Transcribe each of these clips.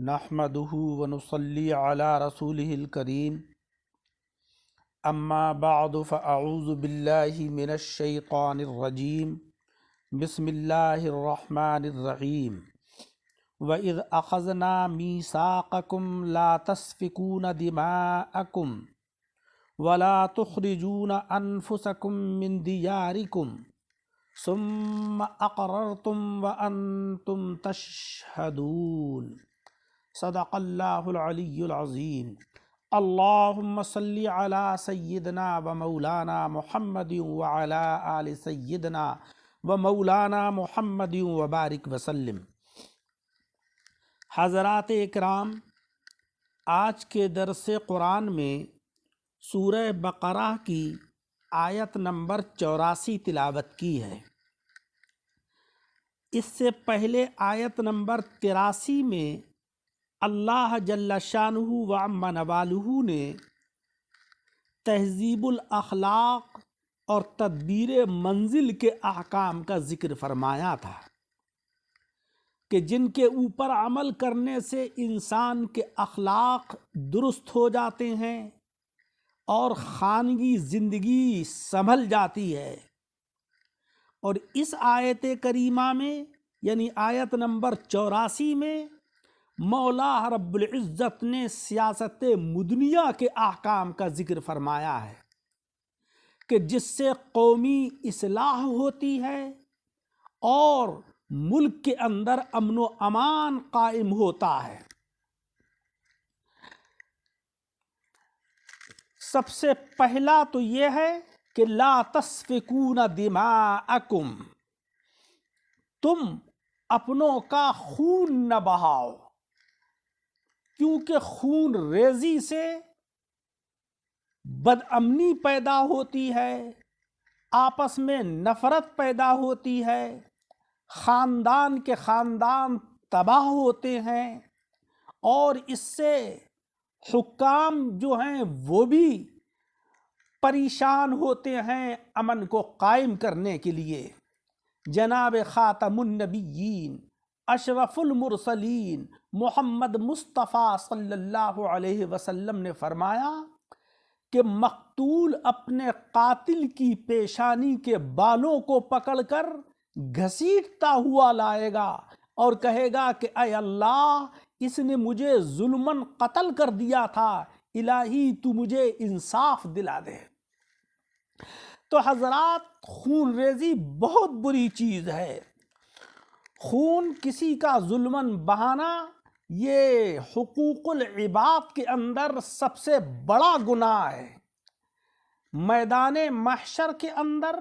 نحمده ونصلي على رسوله الكريم اما بعد فاعوذ بالله من الشيطان الرجيم بسم الله الرحمن الرحيم وإذ أخذنا ميثاقكم لا تسفكون دماءكم ولا تخرجون أنفسكم من دياركم ثم أقررتم وأنتم تشهدون صدق اللہ العلی العظیم۔ اللہم صلی علی سیدنا و مولانا محمد وعلی آل سیدنا و مولانا محمد وبارک وسلم۔ حضرات اکرام، آج کے درس قرآن میں سورہ بقرہ کی آیت نمبر 84 تلاوت کی ہے۔ اس سے پہلے آیت نمبر 83 میں اللہ جل شانہ و عم نوالہ نے تہذیب الاخلاق اور تدبیر منزل کے احکام کا ذکر فرمایا تھا کہ جن کے اوپر عمل کرنے سے انسان کے اخلاق درست ہو جاتے ہیں اور خانگی زندگی سنبھل جاتی ہے۔ اور اس آیت کریمہ میں یعنی آیت نمبر 84 میں مولا رب العزت نے سیاست مدنیہ کے احکام کا ذکر فرمایا ہے کہ جس سے قومی اصلاح ہوتی ہے اور ملک کے اندر امن و امان قائم ہوتا ہے۔ سب سے پہلا تو یہ ہے کہ لا تسفکون دماءکم، تم اپنوں کا خون نہ بہاؤ، کیونکہ خون ریزی سے بدامنی پیدا ہوتی ہے، آپس میں نفرت پیدا ہوتی ہے، خاندان کے خاندان تباہ ہوتے ہیں، اور اس سے حکام جو ہیں وہ بھی پریشان ہوتے ہیں امن کو قائم کرنے کے لیے۔ جناب خاتم النبیین اشرف المرسلین محمد مصطفیٰ صلی اللہ علیہ وسلم نے فرمایا کہ مقتول اپنے قاتل کی پیشانی کے بالوں کو پکڑ کر گھسیٹتا ہوا لائے گا اور کہے گا کہ اے اللہ، اس نے مجھے ظلماً قتل کر دیا تھا، الہی تو مجھے انصاف دلا دے۔ تو حضرات، خون ریزی بہت بری چیز ہے۔ خون کسی کا ظلماً بہانا یہ حقوق العباد کے اندر سب سے بڑا گناہ ہے۔ میدان محشر کے اندر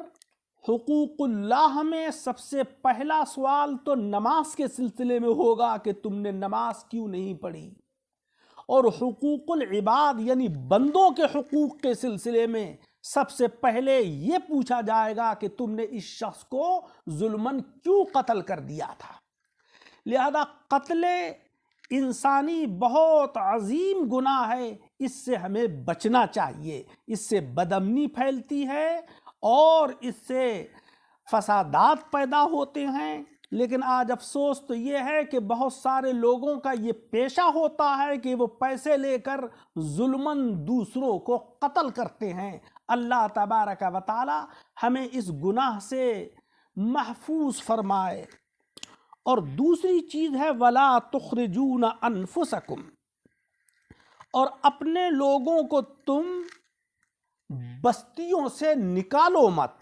حقوق اللہ میں سب سے پہلا سوال تو نماز کے سلسلے میں ہوگا کہ تم نے نماز کیوں نہیں پڑھی، اور حقوق العباد یعنی بندوں کے حقوق کے سلسلے میں سب سے پہلے یہ پوچھا جائے گا کہ تم نے اس شخص کو ظلماً کیوں قتل کر دیا تھا۔ لہذا قتل انسانی بہت عظیم گناہ ہے، اس سے ہمیں بچنا چاہیے۔ اس سے بدامنی پھیلتی ہے اور اس سے فسادات پیدا ہوتے ہیں۔ لیکن آج افسوس تو یہ ہے کہ بہت سارے لوگوں کا یہ پیشہ ہوتا ہے کہ وہ پیسے لے کر ظلماً دوسروں کو قتل کرتے ہیں۔ اللہ تبارک و تعالی ہمیں اس گناہ سے محفوظ فرمائے۔ اور دوسری چیز ہے وَلَا تُخْرِجُونَ أَنفُسَكُمْ، اور اپنے لوگوں کو تم بستیوں سے نکالو مت،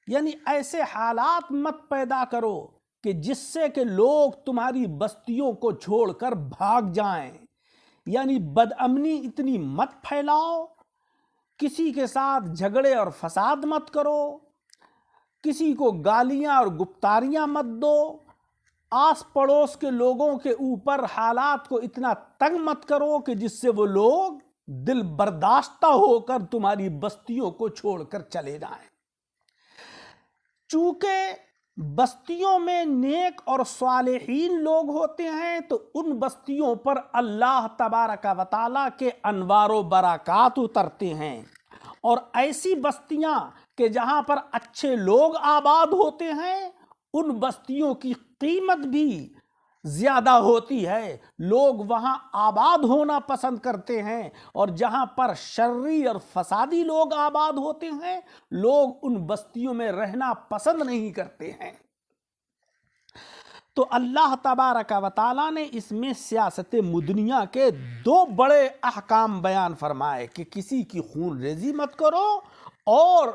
یعنی ایسے حالات مت پیدا کرو کہ جس سے کہ لوگ تمہاری بستیوں کو چھوڑ کر بھاگ جائیں، یعنی بدامنی اتنی مت پھیلاؤ، کسی کے ساتھ جھگڑے اور فساد مت کرو، کسی کو گالیاں اور گفتاریاں مت دو، آس پڑوس کے لوگوں کے اوپر حالات کو اتنا تنگ مت کرو کہ جس سے وہ لوگ دل برداشتہ ہو کر تمہاری بستیوں کو چھوڑ کر چلے جائیں۔ چونکہ بستیوں میں نیک اور صالحین لوگ ہوتے ہیں تو ان بستیوں پر اللہ تبارک و تعالیٰ کے انوار و برکات اترتے ہیں، اور ایسی بستیاں کہ جہاں پر اچھے لوگ آباد ہوتے ہیں ان بستیوں کی قیمت بھی زیادہ ہوتی ہے، لوگ وہاں آباد ہونا پسند کرتے ہیں، اور جہاں پر شرری اور فسادی لوگ آباد ہوتے ہیں لوگ ان بستیوں میں رہنا پسند نہیں کرتے ہیں۔ تو اللہ تبارک و تعالیٰ نے اس میں سیاست مدنیہ کے دو بڑے احکام بیان فرمائے کہ کسی کی خون ریزی مت کرو اور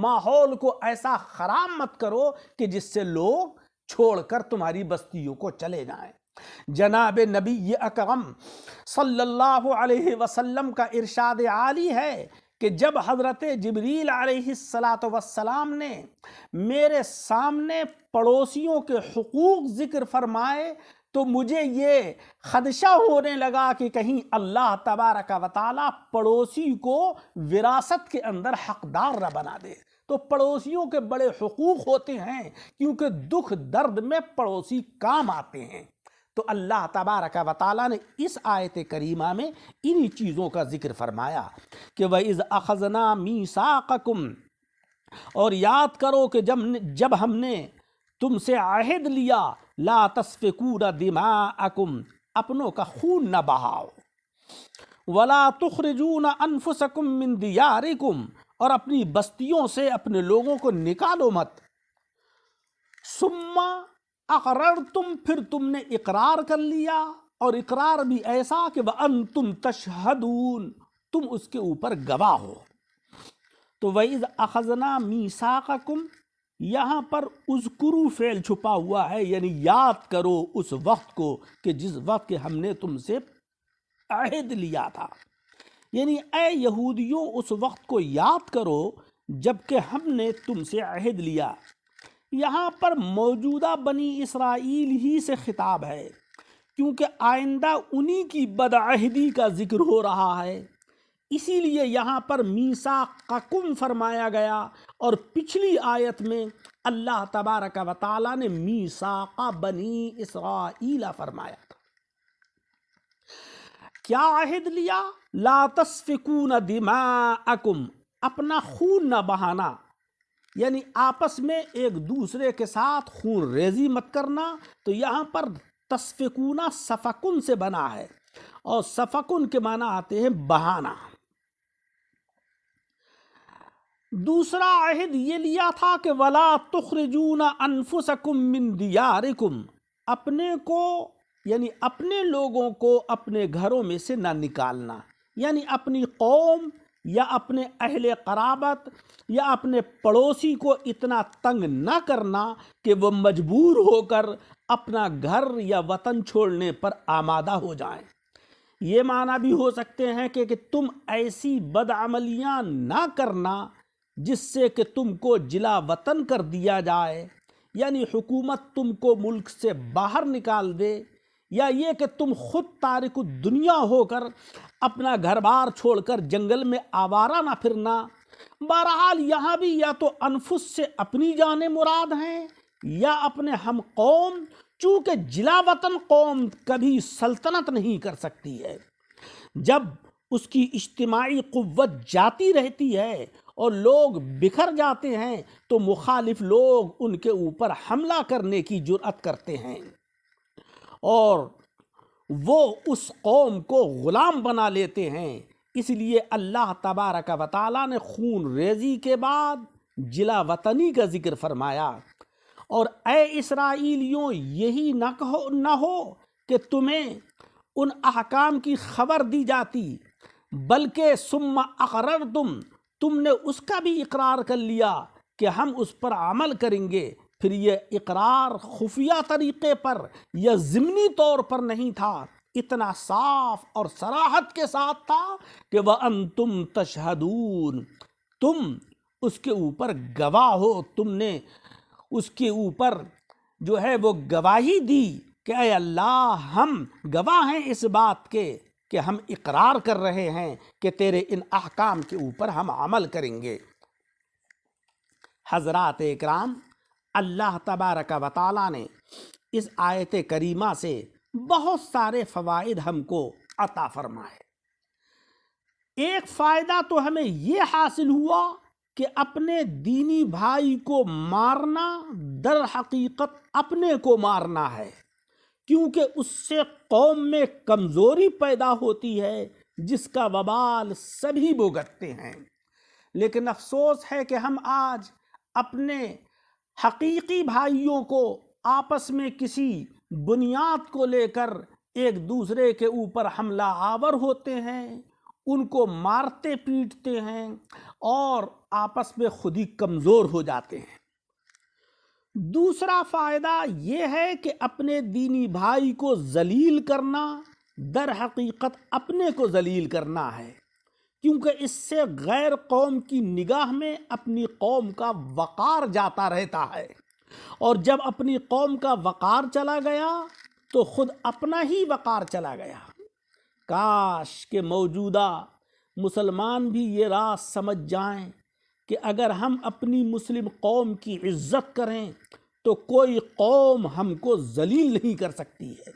ماحول کو ایسا خراب مت کرو کہ جس سے لوگ چھوڑ کر تمہاری بستیوں کو چلے جائیں۔ جناب نبی اکرم صلی اللہ علیہ وسلم کا ارشاد عالی ہے کہ جب حضرت جبریل علیہ السلام نے میرے سامنے پڑوسیوں کے حقوق ذکر فرمائے تو مجھے یہ خدشہ ہونے لگا کہ کہیں اللہ تبارک و تعالیٰ پڑوسی کو وراثت کے اندر حقدار نہ بنا دے۔ تو پڑوسیوں کے بڑے حقوق ہوتے ہیں، کیونکہ دکھ درد میں پڑوسی کام آتے ہیں۔ تو اللہ تبارک و تعالیٰ نے اس آیت کریمہ میں انہی چیزوں کا ذکر فرمایا کہ وَإِذْ أَخَذْنَا مِيثَاقَكُمْ، اور یاد کرو کہ جب ہم نے تم سے عہد لیا لا تسفکون دماءکم، اپنوں کا خون نہ بہاؤ، ولا تخرجون انفسکم من دیارکم، اور اپنی بستیوں سے اپنے لوگوں کو نکالو مت، ثم اقررتم، پھر تم نے اقرار کر لیا، اور اقرار بھی ایسا کہ وانتم تشہدون، تم اس کے اوپر گواہ ہو۔ تو وَإِذْ أَخَذْنَا مِيثَاقَكُمْ، یہاں پر اذکرو فعل چھپا ہوا ہے، یعنی یاد کرو اس وقت کو کہ جس وقت کہ ہم نے تم سے عہد لیا تھا، یعنی اے یہودیوں اس وقت کو یاد کرو جب کہ ہم نے تم سے عہد لیا۔ یہاں پر موجودہ بنی اسرائیل ہی سے خطاب ہے، کیونکہ آئندہ انہی کی بدعہدی کا ذکر ہو رہا ہے، اسی لیے یہاں پر میثاقکم فرمایا گیا، اور پچھلی آیت میں اللہ تبارک و تعالیٰ نے میثاق بنی اسرائیل فرمایا تھا۔ کیا عہد لیا؟ لا تسفکون دماءکم، اپنا خون نہ بہانا، یعنی آپس میں ایک دوسرے کے ساتھ خون ریزی مت کرنا۔ تو یہاں پر تسفکون سفکن سے بنا ہے، اور سفکن کے معنی آتے ہیں بہانا۔ دوسرا عہد یہ لیا تھا کہ ولا تخرجون انفسکم من دیارکم، اپنے کو یعنی اپنے لوگوں کو اپنے گھروں میں سے نہ نکالنا، یعنی اپنی قوم یا اپنے اہل قرابت یا اپنے پڑوسی کو اتنا تنگ نہ کرنا کہ وہ مجبور ہو کر اپنا گھر یا وطن چھوڑنے پر آمادہ ہو جائیں۔ یہ معنی بھی ہو سکتے ہیں کہ تم ایسی بدعملیاں نہ کرنا جس سے کہ تم کو جلا وطن کر دیا جائے، یعنی حکومت تم کو ملک سے باہر نکال دے، یا یہ کہ تم خود تارک الدنیا ہو کر اپنا گھر بار چھوڑ کر جنگل میں آوارہ نہ پھرنا۔ بہرحال یہاں بھی یا تو انفس سے اپنی جانیں مراد ہیں یا اپنے ہم قوم، چونکہ جلا وطن قوم کبھی سلطنت نہیں کر سکتی ہے۔ جب اس کی اجتماعی قوت جاتی رہتی ہے اور لوگ بکھر جاتے ہیں تو مخالف لوگ ان کے اوپر حملہ کرنے کی جرأت کرتے ہیں، اور وہ اس قوم کو غلام بنا لیتے ہیں۔ اس لیے اللہ تبارک و تعالیٰ نے خون ریزی کے بعد جلا وطنی کا ذکر فرمایا۔ اور اے اسرائیلیوں، یہی نہ ہو کہ تمہیں ان احکام کی خبر دی جاتی، بلکہ ثم اقررتم، تم نے اس کا بھی اقرار کر لیا کہ ہم اس پر عمل کریں گے۔ پھر یہ اقرار خفیہ طریقے پر یا ضمنی طور پر نہیں تھا، اتنا صاف اور صراحت کے ساتھ تھا کہ وَأَنْتُمْ تَشْهَدُونَ، تم اس کے اوپر گواہ ہو، تم نے اس کے اوپر جو ہے وہ گواہی دی کہ اے اللہ ہم گواہ ہیں اس بات کے کہ ہم اقرار کر رہے ہیں کہ تیرے ان احکام کے اوپر ہم عمل کریں گے۔ حضرات اکرام، اللہ تبارک و تعالیٰ نے اس آیت کریمہ سے بہت سارے فوائد ہم کو عطا فرمائے۔ ایک فائدہ تو ہمیں یہ حاصل ہوا کہ اپنے دینی بھائی کو مارنا در حقیقت اپنے کو مارنا ہے، کیونکہ اس سے قوم میں کمزوری پیدا ہوتی ہے جس کا وبال سبھی بھگتتے ہیں۔ لیکن افسوس ہے کہ ہم آج اپنے حقیقی بھائیوں کو آپس میں کسی بنیاد کو لے کر ایک دوسرے کے اوپر حملہ آور ہوتے ہیں، ان کو مارتے پیٹتے ہیں اور آپس میں خود ہی کمزور ہو جاتے ہیں۔ دوسرا فائدہ یہ ہے کہ اپنے دینی بھائی کو ذلیل کرنا در حقیقت اپنے کو ذلیل کرنا ہے، کیونکہ اس سے غیر قوم کی نگاہ میں اپنی قوم کا وقار جاتا رہتا ہے، اور جب اپنی قوم کا وقار چلا گیا تو خود اپنا ہی وقار چلا گیا۔ کاش کہ موجودہ مسلمان بھی یہ راز سمجھ جائیں کہ اگر ہم اپنی مسلم قوم کی عزت کریں تو کوئی قوم ہم کو ذلیل نہیں کر سکتی ہے۔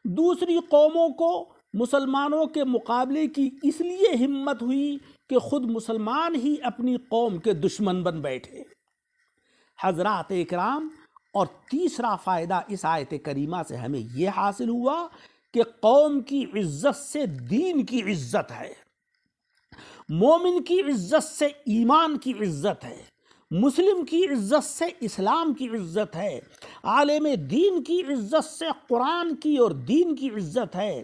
دوسری قوموں کو مسلمانوں کے مقابلے کی اس لیے ہمت ہوئی کہ خود مسلمان ہی اپنی قوم کے دشمن بن بیٹھے۔ حضرات اکرام، اور تیسرا فائدہ اس آیت کریمہ سے ہمیں یہ حاصل ہوا کہ قوم کی عزت سے دین کی عزت ہے، مومن کی عزت سے ایمان کی عزت ہے، مسلم کی عزت سے اسلام کی عزت ہے، عالم دین کی عزت سے قرآن کی اور دین کی عزت ہے۔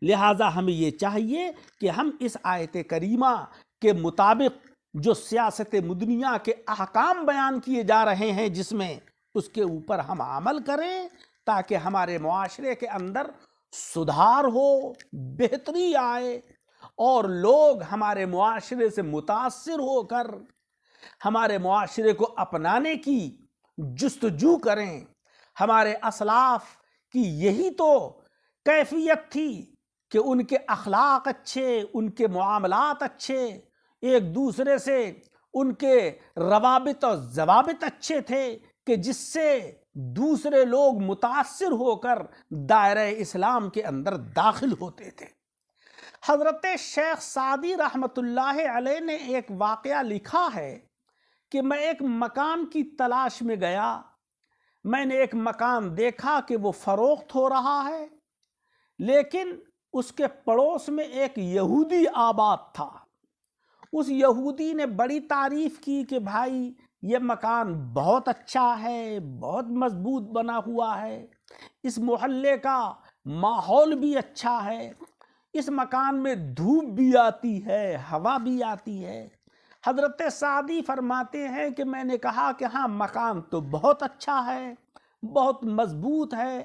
لہٰذا ہمیں یہ چاہیے کہ ہم اس آیت کریمہ کے مطابق جو سیاست مدنیہ کے احکام بیان کیے جا رہے ہیں جس میں اس کے اوپر ہم عمل کریں تاکہ ہمارے معاشرے کے اندر سدھار ہو، بہتری آئے، اور لوگ ہمارے معاشرے سے متاثر ہو کر ہمارے معاشرے کو اپنانے کی جستجو کریں۔ ہمارے اسلاف کی یہی تو کیفیت تھی کہ ان کے اخلاق اچھے، ان کے معاملات اچھے، ایک دوسرے سے ان کے روابط اور ضوابط اچھے تھے کہ جس سے دوسرے لوگ متاثر ہو کر دائرہ اسلام کے اندر داخل ہوتے تھے۔ حضرت شیخ سعدی رحمۃ اللہ علیہ نے ایک واقعہ لکھا ہے کہ میں ایک مکان کی تلاش میں گیا، میں نے ایک مکان دیکھا کہ وہ فروخت ہو رہا ہے، لیکن اس کے پڑوس میں ایک یہودی آباد تھا۔ اس یہودی نے بڑی تعریف کی کہ بھائی یہ مکان بہت اچھا ہے، بہت مضبوط بنا ہوا ہے، اس محلے کا ماحول بھی اچھا ہے، اس مکان میں دھوپ بھی آتی ہے، ہوا بھی آتی ہے۔ حضرت سعدی فرماتے ہیں کہ میں نے کہا کہ ہاں مکان تو بہت اچھا ہے، بہت مضبوط ہے،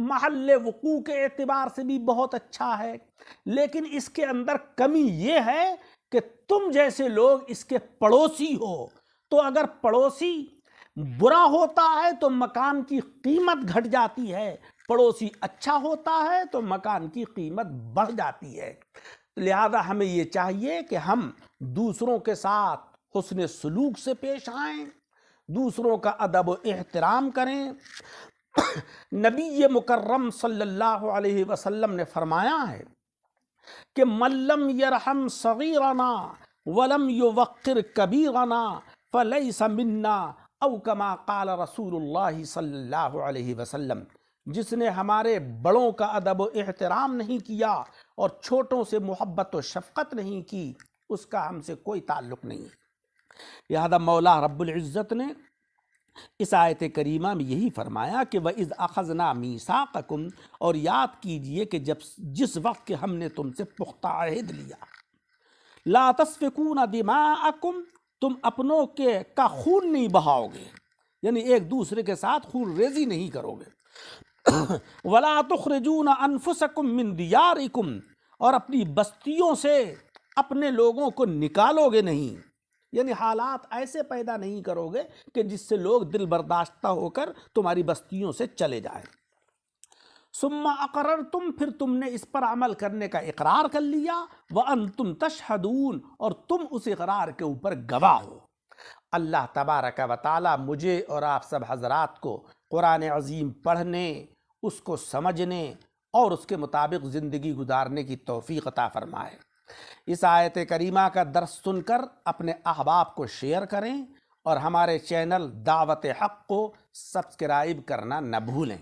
محل وقوع کے اعتبار سے بھی بہت اچھا ہے، لیکن اس کے اندر کمی یہ ہے کہ تم جیسے لوگ اس کے پڑوسی ہو، تو اگر پڑوسی برا ہوتا ہے تو مکان کی قیمت گھٹ جاتی ہے، پڑوسی اچھا ہوتا ہے تو مکان کی قیمت بڑھ جاتی ہے۔ لہذا ہمیں یہ چاہیے کہ ہم دوسروں کے ساتھ حسن سلوک سے پیش آئیں، دوسروں کا ادب و احترام کریں۔ نبی مکرم صلی اللہ علیہ وسلم نے فرمایا ہے کہ من لم یرحم صغیرنا ولم یوقر کبیرنا فلیس منا، او کما قال رسول اللہ صلی اللہ علیہ وسلم، جس نے ہمارے بڑوں کا ادب و احترام نہیں کیا اور چھوٹوں سے محبت و شفقت نہیں کی، اس کا ہم سے کوئی تعلق نہیں ہے۔ لہذا مولا رب العزت نے اس آیت کریمہ میں یہی فرمایا کہ وَإِذْ أَخَذْنَا مِيثَاقَكُمْ، اور یاد کیجئے کہ جس وقت کہ ہم نے تم سے پختہ عہد لیا، لَا تَسْفِكُونَ دِمَاءَكُمْ، تم اپنوں کا خون نہیں بہاؤ گے، یعنی ایک دوسرے کے ساتھ خون ریزی نہیں کرو گے، وَلَا تُخْرِجُونَ أَنفُسَكُمْ مِنْ دِيَارِكُمْ، اور اپنی بستیوں سے اپنے لوگوں کو نکالو گے نہیں، یعنی حالات ایسے پیدا نہیں کرو گے کہ جس سے لوگ دل برداشتہ ہو کر تمہاری بستیوں سے چلے جائیں۔ ثم اقررتم، پھر تم نے اس پر عمل کرنے کا اقرار کر لیا، وانتم تشہدون، اور تم اس اقرار کے اوپر گواہ ہو۔ اللہ تبارک و تعالی مجھے اور آپ سب حضرات کو قرآن عظیم پڑھنے، اس کو سمجھنے اور اس کے مطابق زندگی گزارنے کی توفیق عطا فرمائے۔ اس آیت کریمہ کا درس سن کر اپنے احباب کو شیئر کریں، اور ہمارے چینل دعوت حق کو سبسکرائب کرنا نہ بھولیں۔